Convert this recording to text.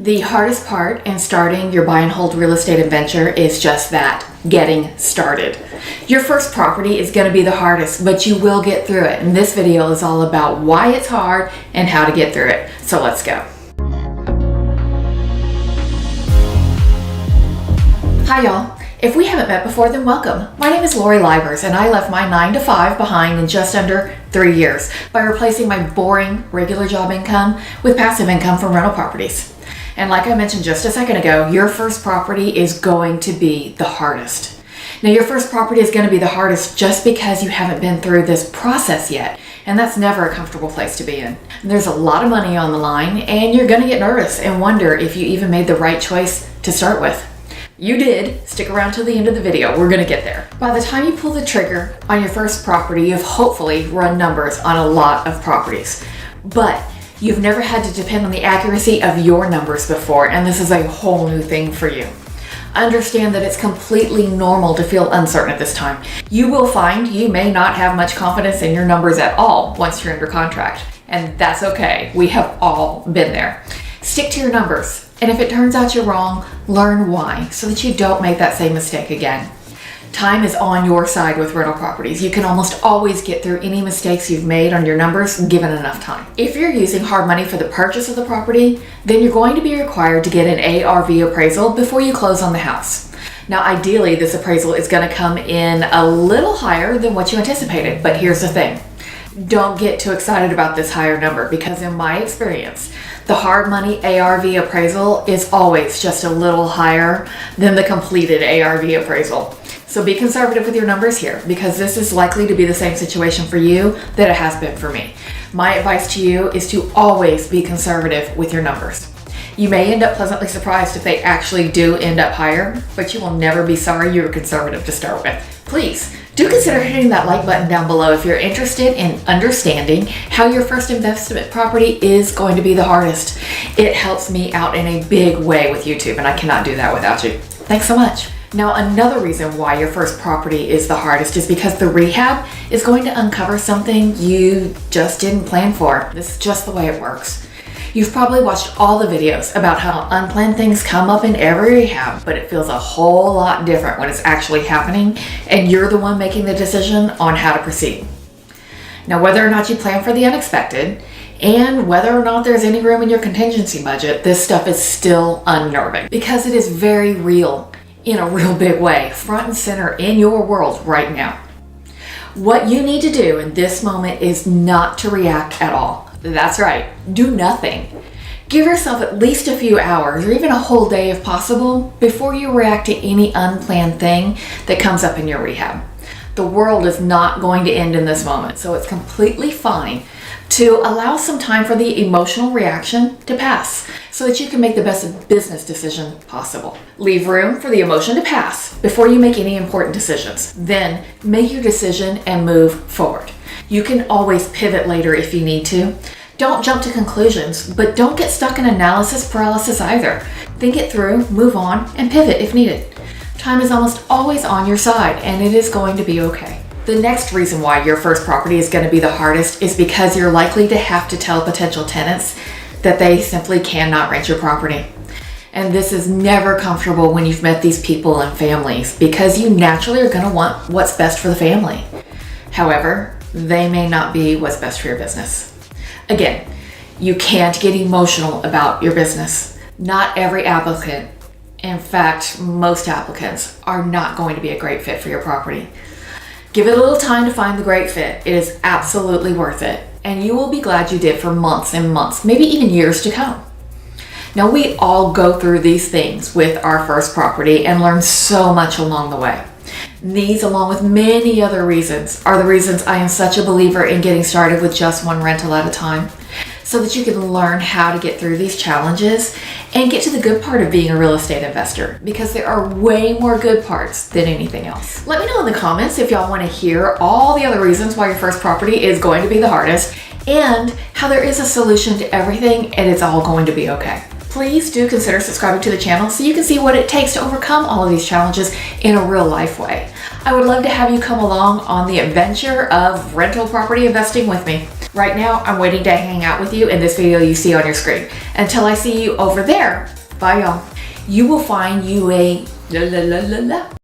The hardest part in starting your buy and hold real estate adventure is just that, getting started. Your first property is going to be the hardest, but you will get through it. And this video is all about why it's hard and how to get through it. So let's go. Hi y'all. If we haven't met before, then welcome. My name is Lori Livers, and I left my 9-to-5 behind in just under 3 years by replacing my boring regular job income with passive income from rental properties. And like I mentioned just a second ago, your first property is going to be the hardest. Now, your first property is going to be the hardest just because you haven't been through this process yet, and that's never a comfortable place to be in. There's a lot of money on the line, and you're going to get nervous and wonder if you even made the right choice to start with. You did. Stick around till the end of the video. We're going to get there. By the time you pull the trigger on your first property, you've hopefully run numbers on a lot of properties. But you've never had to depend on the accuracy of your numbers before, and this is a whole new thing for you. Understand that it's completely normal to feel uncertain at this time. You will find you may not have much confidence in your numbers at all once you're under contract, and that's okay. We have all been there. Stick to your numbers. And if it turns out you're wrong, learn why so that you don't make that same mistake again. Time is on your side with rental properties. You can almost always get through any mistakes you've made on your numbers given enough time. If you're using hard money for the purchase of the property, then you're going to be required to get an ARV appraisal before you close on the house. Now, ideally, this appraisal is going to come in a little higher than what you anticipated, but here's the thing. Don't get too excited about this higher number because in my experience, the hard money ARV appraisal is always just a little higher than the completed ARV appraisal. So be conservative with your numbers here because this is likely to be the same situation for you that it has been for me. My advice to you is to always be conservative with your numbers. You may end up pleasantly surprised if they actually do end up higher, but you will never be sorry you were conservative to start with. Please do consider hitting that like button down below if you're interested in understanding how your first investment property is going to be the hardest. It helps me out in a big way with YouTube, and I cannot do that without you. Thanks so much. Now, another reason why your first property is the hardest is because the rehab is going to uncover something you just didn't plan for. This is just the way it works. You've probably watched all the videos about how unplanned things come up in every rehab, but it feels a whole lot different when it's actually happening and you're the one making the decision on how to proceed. Now, whether or not you plan for the unexpected and whether or not there's any room in your contingency budget, this stuff is still unnerving because it is very real in a real big way, front and center in your world right now. What you need to do in this moment is not to react at all. That's right, do nothing. Give yourself at least a few hours or even a whole day if possible before you react to any unplanned thing that comes up in your rehab. The world is not going to end in this moment, so it's completely fine to allow some time for the emotional reaction to pass so that you can make the best business decision possible. Leave room for the emotion to pass before you make any important decisions. Then make your decision and move forward. You can always pivot later if you need to. Don't jump to conclusions, but don't get stuck in analysis paralysis either. Think it through, move on, and pivot if needed. Time is almost always on your side, and it is going to be okay. The next reason why your first property is going to be the hardest is because you're likely to have to tell potential tenants that they simply cannot rent your property. And this is never comfortable when you've met these people and families because you naturally are going to want what's best for the family. However, they may not be what's best for your business. Again, you can't get emotional about your business. Not every applicant, in fact, most applicants, are not going to be a great fit for your property. Give it a little time to find the great fit. It is absolutely worth it. And you will be glad you did for months and months, maybe even years to come. Now, we all go through these things with our first property and learn so much along the way. These, along with many other reasons, are the reasons I am such a believer in getting started with just one rental at a time, so that you can learn how to get through these challenges and get to the good part of being a real estate investor, because there are way more good parts than anything else. Let me know in the comments if y'all want to hear all the other reasons why your first property is going to be the hardest and how there is a solution to everything and it's all going to be okay. Please do consider subscribing to the channel so you can see what it takes to overcome all of these challenges in a real life way. I would love to have you come along on the adventure of rental property investing with me. Right now, I'm waiting to hang out with you in this video you see on your screen. Until I see you over there, bye y'all. You will find you a la la la la la.